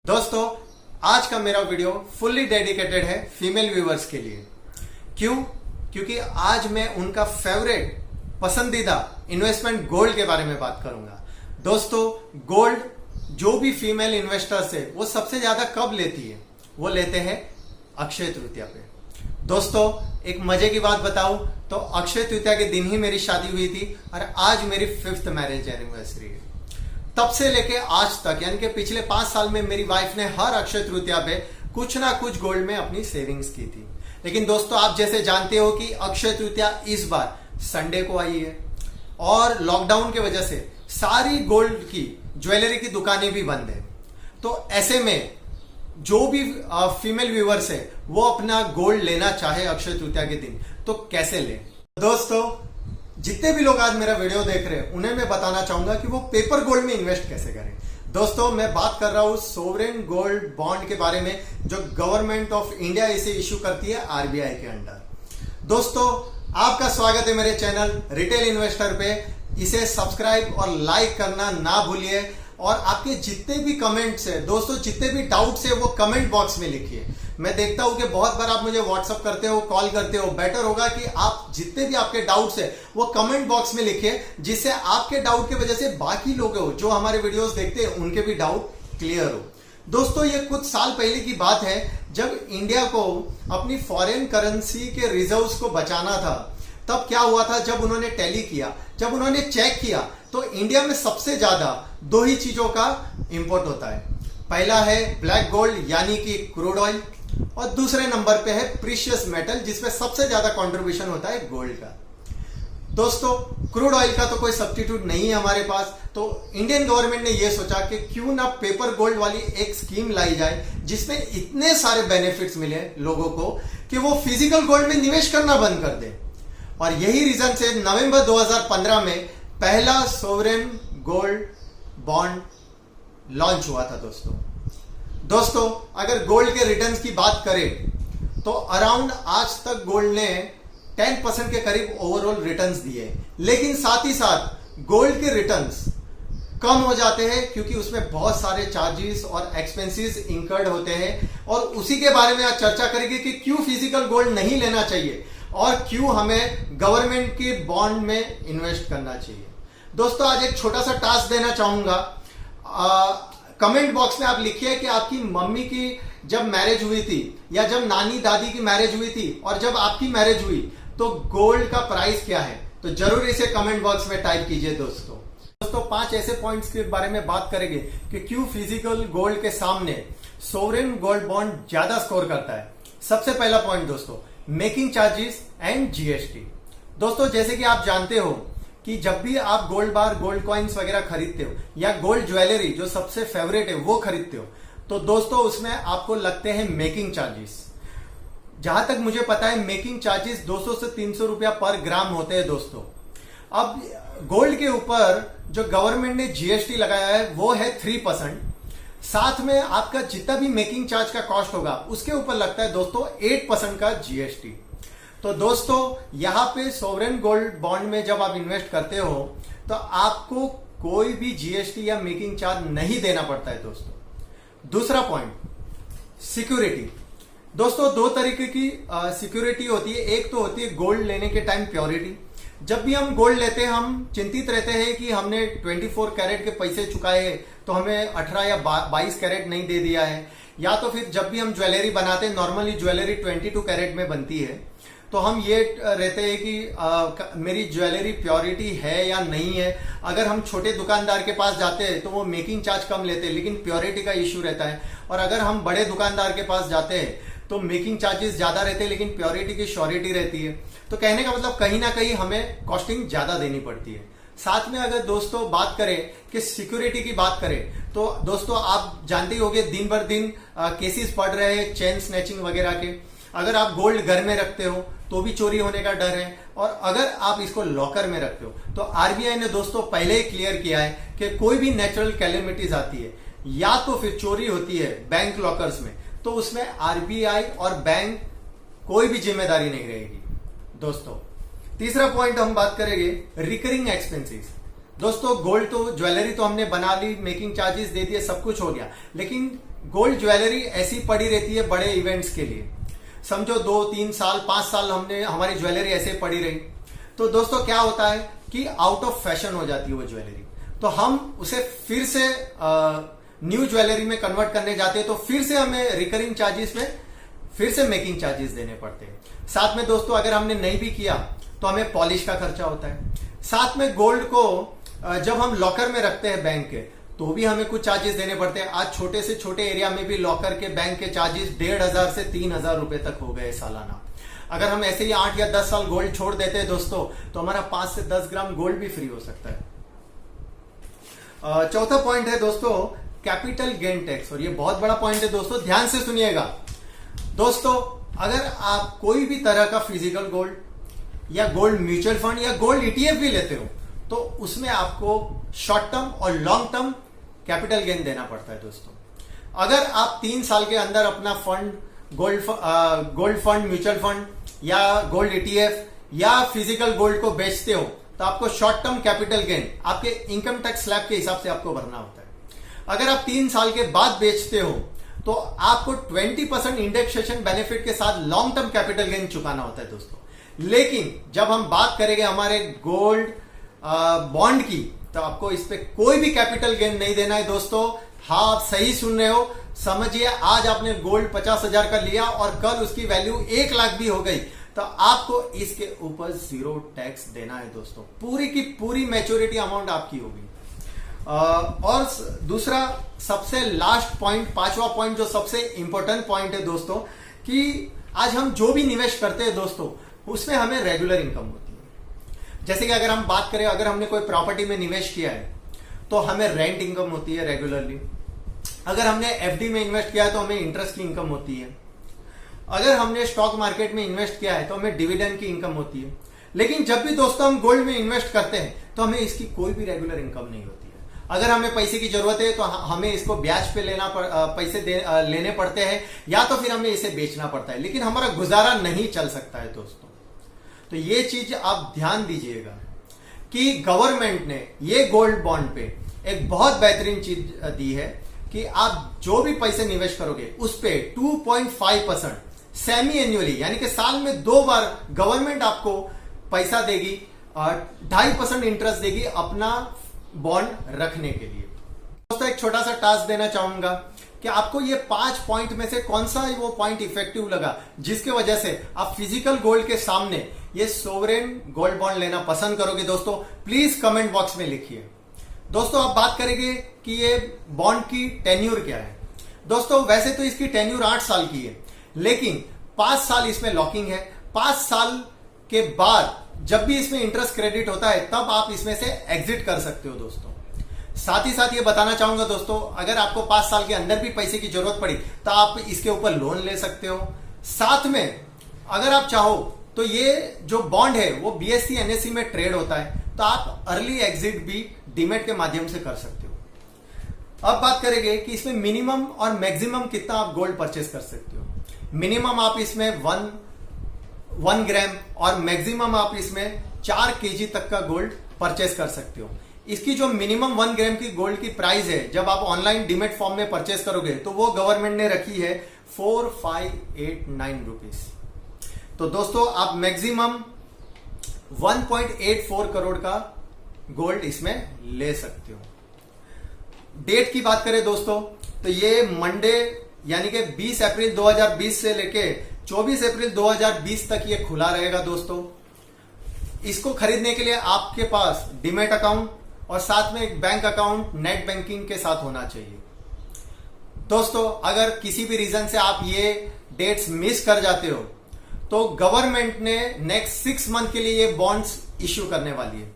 दोस्तों, आज का मेरा वीडियो फुल्ली डेडिकेटेड है फीमेल व्यूवर्स के लिए। क्यों? क्योंकि आज मैं उनका फेवरेट पसंदीदा इन्वेस्टमेंट गोल्ड के बारे में बात करूंगा। दोस्तों, गोल्ड जो भी फीमेल इन्वेस्टर्स है वो सबसे ज्यादा कब लेती है? वो लेते हैं अक्षय तृतीया पे। दोस्तों, एक मजे की बात बताऊं तो अक्षय तृतीया के दिन ही मेरी शादी हुई थी और आज मेरी 5th मैरिज एनिवर्सरी है। तब से लेके आज तक यानी कि पिछले 5 साल में मेरी वाइफ ने हर अक्षय तृतीया पे कुछ ना कुछ गोल्ड में अपनी सेविंग्स की थी। लेकिन दोस्तों, आप जैसे जानते हो कि अक्षय तृतीया इस बार संडे को आई है और लॉकडाउन की वजह से सारी गोल्ड की ज्वेलरी की दुकानें भी बंद है। तो ऐसे में जो भी फीमेल व्यूवर्स है वो अपना गोल्ड लेना चाहे अक्षय तृतीया के दिन तो कैसे ले? दोस्तों, जितने भी लोग आज मेरा वीडियो देख रहे हैं उन्हें मैं बताना चाहूंगा कि वो पेपर गोल्ड में इन्वेस्ट कैसे करें। दोस्तों, मैं बात कर रहा हूं सोवरेन गोल्ड बॉन्ड के बारे में जो गवर्नमेंट ऑफ इंडिया इसे इश्यू करती है आरबीआई के अंडर। दोस्तों, आपका स्वागत है मेरे चैनल रिटेल इन्वेस्टर पे। इसे सब्सक्राइब और लाइक करना ना भूलिए और आपके जितने भी कमेंट्स है दोस्तों, जितने भी डाउट्स है वो कमेंट बॉक्स में लिखिए। मैं देखता हूं कि बहुत बार आप मुझे व्हाट्सअप करते हो, कॉल करते हो। बेटर होगा कि आप जितने भी आपके डाउट्स है वो कमेंट बॉक्स में लिखिए, जिससे आपके डाउट की वजह से बाकी लोग हो जो हमारे वीडियोस देखते हैं उनके भी डाउट क्लियर हो। दोस्तों, ये कुछ साल पहले की बात है जब इंडिया को अपनी फॉरेन करेंसी के रिजर्व्स को बचाना था। तब क्या हुआ था, जब उन्होंने टैली किया, जब उन्होंने चेक किया तो इंडिया में सबसे ज्यादा 2 ही चीजों का इंपोर्ट होता है। पहला है ब्लैक गोल्ड यानी कि क्रूड ऑयल और दूसरे नंबर पे है प्रीशियस मेटल जिसमें सबसे ज्यादा कंट्रीब्यूशन होता है गोल्ड का। दोस्तों, क्रूड ऑयल का तो कोई सब्स्टिट्यूट नहीं है हमारे पास, तो इंडियन गवर्नमेंट ने यह सोचा कि क्यों ना पेपर गोल्ड वाली एक स्कीम लाई जाए जिसमें इतने सारे बेनिफिट्स मिले लोगों को कि वो फिजिकल गोल्ड में निवेश करना बंद कर दे। और यही रीजन से नवंबर 2015 में पहला सोवरेन गोल्ड बॉन्ड लॉन्च हुआ था। दोस्तों, अगर गोल्ड के रिटर्न्स की बात करें तो अराउंड आज तक गोल्ड ने 10% के करीब ओवरऑल रिटर्न्स दिए, लेकिन साथ ही साथ गोल्ड के रिटर्न्स कम हो जाते हैं क्योंकि उसमें बहुत सारे चार्जेस और एक्सपेंसेस इंकर्ड होते हैं। और उसी के बारे में आज चर्चा करेंगे कि क्यों फिजिकल गोल्ड नहीं लेना चाहिए और क्यों हमें गवर्नमेंट के बॉन्ड में इन्वेस्ट करना चाहिए। दोस्तों, आज एक छोटा सा टास्क देना चाहूंगा। कमेंट बॉक्स में आप लिखिए कि आपकी मम्मी की जब मैरिज हुई थी या जब नानी दादी की मैरिज हुई थी और जब आपकी मैरिज हुई तो गोल्ड का प्राइस क्या है। तो जरूर इसे कमेंट बॉक्स में टाइप कीजिए। दोस्तों, 5 ऐसे पॉइंट्स के बारे में बात करेंगे कि क्यों फिजिकल गोल्ड के सामने सोवरेन गोल्ड बॉन्ड ज्यादा स्कोर करता है। सबसे पहला पॉइंट दोस्तों, मेकिंग चार्जेस एंड जीएसटी। दोस्तों, जैसे कि आप जानते हो कि जब भी आप गोल्ड बार, गोल्ड कॉइन्स वगैरह खरीदते हो या गोल्ड ज्वेलरी जो सबसे फेवरेट है वो खरीदते हो तो दोस्तों उसमें आपको लगते हैं मेकिंग चार्जेस। जहां तक मुझे पता है मेकिंग चार्जेस 200 से 300 रुपया पर ग्राम होते हैं। दोस्तों, अब गोल्ड के ऊपर जो गवर्नमेंट ने जीएसटी लगाया है वो है 3%। साथ में आपका जितना भी मेकिंग चार्ज का कॉस्ट होगा उसके ऊपर लगता है दोस्तों 8% का जीएसटी। तो दोस्तों, यहां पे सोवरेन गोल्ड बॉन्ड में जब आप इन्वेस्ट करते हो तो आपको कोई भी जीएसटी या मेकिंग चार्ज नहीं देना पड़ता है। दोस्तों, दूसरा पॉइंट, सिक्योरिटी। दोस्तों, 2 तरीके की सिक्योरिटी होती है। एक तो होती है गोल्ड लेने के टाइम प्योरिटी। जब भी हम गोल्ड लेते हैं हम चिंतित रहते हैं कि हमने 24 कैरेट के पैसे चुकाए तो हमें 18 या 22 कैरेट नहीं दे दिया है। या तो फिर जब भी हम ज्वेलरी बनाते हैं, नॉर्मली ज्वेलरी 22 कैरेट में बनती है, तो हम ये रहते हैं कि मेरी ज्वेलरी प्योरिटी है या नहीं है। अगर हम छोटे दुकानदार के पास जाते हैं तो वो मेकिंग चार्ज कम लेते हैं लेकिन प्योरिटी का इश्यू रहता है। और अगर हम बड़े दुकानदार के पास जाते हैं तो मेकिंग चार्जेस ज्यादा रहते हैं लेकिन प्योरिटी की श्योरिटी रहती है। तो कहने का मतलब कहीं ना कहीं हमें कॉस्टिंग ज्यादा देनी पड़ती है। साथ में अगर दोस्तों बात करें कि सिक्योरिटी की बात करें तो दोस्तों आप जानते ही होंगे दिन भर दिन केसेस बढ़ रहे हैं चेन स्नैचिंग वगैरह के। अगर आप गोल्ड घर में रखते हो तो भी चोरी होने का डर है और अगर आप इसको लॉकर में रखते हो तो आरबीआई ने दोस्तों पहले ही क्लियर किया है कि कोई भी नेचुरल कैलेमिटीज आती है या तो फिर चोरी होती है बैंक लॉकर्स में तो उसमें आरबीआई और बैंक कोई भी जिम्मेदारी नहीं रहेगी। दोस्तों, तीसरा पॉइंट हम बात करेंगे रिकरिंग एक्सपेंसेस। दोस्तों, गोल्ड तो ज्वेलरी तो हमने बना ली, मेकिंग चार्जेस दे दिए, सब कुछ हो गया, लेकिन गोल्ड ज्वेलरी ऐसी पड़ी रहती है बड़े इवेंट्स के लिए। समझो 2-3 साल 5 साल हमारी ज्वेलरी ऐसे पड़ी रही, तो दोस्तों क्या होता है कि आउट ऑफ फैशन हो जाती है वो ज्वेलरी, तो हम उसे फिर से न्यू ज्वेलरी में कन्वर्ट करने जाते हैं, तो फिर से हमें रिकरिंग चार्जेस में फिर से मेकिंग चार्जेस देने पड़ते हैं। साथ में दोस्तों अगर हमने नहीं भी किया तो हमें पॉलिश का खर्चा होता है। साथ में गोल्ड को जब हम लॉकर में रखते हैं बैंक के, तो भी हमें कुछ चार्जेस देने पड़ते हैं। आज छोटे से छोटे एरिया में भी लॉकर के बैंक के चार्जेस 1,500 से 3,000 रुपए तक हो गए सालाना। अगर हम ऐसे ही 8 या 10 साल गोल्ड छोड़ देते हैं दोस्तों, तो हमारा 5 से 10 ग्राम गोल्ड भी फ्री हो सकता है। चौथा पॉइंट है दोस्तों कैपिटल गेन टैक्स, और ये बहुत बड़ा पॉइंट है दोस्तों, ध्यान से सुनिएगा। दोस्तों अगर आप कोई भी तरह का फिजिकल गोल्ड या गोल्ड म्यूचुअल फंड या गोल्ड ईटीएफ भी लेते हो, तो उसमें आपको शॉर्ट टर्म और लॉन्ग टर्म कैपिटल गेन देना पड़ता है दोस्तों। अगर आप 3 साल के अंदर अपना fund gold fund, mutual fund या गोल्ड ईटीएफ या फिजिकल गोल्ड को बेचते हो, तो आपको शॉर्ट टर्म कैपिटल गेन आपके इनकम टैक्स स्लैब के हिसाब से आपको भरना होता है। अगर आप 3 साल के बाद बेचते हो, तो आपको 20% इंडेक्सेशन बेनिफिट के साथ लॉन्ग टर्म कैपिटल गेन चुकाना होता है दोस्तों। लेकिन जब हम बात करेंगे हमारे गोल्ड बॉन्ड की, तो आपको इस पे कोई भी कैपिटल गेन नहीं देना है दोस्तों। हाँ, आप सही सुन रहे हो। समझिए आज आपने गोल्ड 50,000 का लिया और कल उसकी वैल्यू 1 लाख भी हो गई, तो आपको इसके ऊपर 0 टैक्स देना है दोस्तों। पूरी की पूरी मैच्योरिटी अमाउंट आपकी होगी। और दूसरा सबसे लास्ट पॉइंट, 5वां पॉइंट जो सबसे इंपॉर्टेंट पॉइंट है दोस्तों, कि आज हम जो भी निवेश करते हैं दोस्तों, उसमें हमें रेगुलर इनकम होती है। जैसे कि अगर हम बात करें, अगर हमने कोई प्रॉपर्टी में निवेश किया है तो हमें रेंट इनकम होती है रेगुलरली। अगर हमने एफडी में इन्वेस्ट किया है तो हमें इंटरेस्ट की इनकम होती है। अगर हमने स्टॉक मार्केट में इन्वेस्ट किया है तो हमें डिविडेंड की इनकम होती है। लेकिन जब भी दोस्तों हम गोल्ड में इन्वेस्ट करते हैं तो हमें इसकी कोई भी रेगुलर इनकम नहीं होती है। अगर हमें पैसे की जरूरत है तो हमें इसको ब्याज पे लेने पड़ते हैं, या तो फिर हमें इसे बेचना पड़ता है, लेकिन हमारा गुजारा नहीं चल सकता है दोस्तों। तो ये चीज आप ध्यान दीजिएगा कि गवर्नमेंट ने ये गोल्ड बॉन्ड पे एक बहुत बेहतरीन चीज दी है कि आप जो भी पैसे निवेश करोगे उस पे 2.5% सेमी एन्युअली, यानी कि साल में 2 बार गवर्नमेंट आपको पैसा देगी और 2.5% इंटरेस्ट देगी अपना बॉन्ड रखने के लिए। दोस्तों एक छोटा सा टास्क देना चाहूंगा कि आपको ये 5 पॉइंट में से कौन सा वो पॉइंट इफेक्टिव लगा जिसके वजह से आप फिजिकल गोल्ड के सामने ये सोवरेन गोल्ड बॉन्ड लेना पसंद करोगे दोस्तों, प्लीज कमेंट बॉक्स में लिखिए। दोस्तों आप बात करेंगे कि ये बॉन्ड की टेन्यूर क्या है। दोस्तों वैसे तो इसकी टेन्यूर 8 साल की है, लेकिन 5 साल इसमें लॉकिंग है। 5 साल के बाद जब भी इसमें इंटरेस्ट क्रेडिट होता है तब आप इसमें से एग्जिट कर सकते हो दोस्तों। साथ ही साथ ये बताना चाहूंगा दोस्तों, अगर आपको 5 साल के अंदर भी पैसे की जरूरत पड़ी तो आप इसके ऊपर लोन ले सकते हो। साथ में अगर आप चाहो तो ये जो बॉन्ड है वो बीएसई एनएसई में ट्रेड होता है, तो आप अर्ली एग्जिट भी डीमेट के माध्यम से कर सकते हो। अब बात करेंगे कि इसमें मिनिमम और मैक्सिमम कितना आप गोल्ड परचेस कर सकते हो। मिनिमम आप इसमें 1 ग्राम और मैक्सिमम आप इसमें 4 केजी तक का गोल्ड परचेस कर सकते हो। इसकी जो मिनिमम 1 ग्राम की गोल्ड की प्राइस है, जब आप ऑनलाइन डीमेट फॉर्म में परचेस करोगे तो वो गवर्नमेंट ने रखी है 4589 रुपीज। तो दोस्तों आप मैक्सिमम 1.84 करोड़ का गोल्ड इसमें ले सकते हो। डेट की बात करें दोस्तों, तो ये मंडे यानी कि 20 अप्रैल 2020 से लेके 24 अप्रैल 2020 तक ये खुला रहेगा दोस्तों। इसको खरीदने के लिए आपके पास डीमेट अकाउंट और साथ में एक बैंक अकाउंट नेट बैंकिंग के साथ होना चाहिए। दोस्तों अगर किसी भी रीजन से आप ये डेट्स मिस कर जाते हो तो गवर्नमेंट ने नेक्स्ट 6 मंथ के लिए ये बॉन्ड्स इश्यू करने वाली है।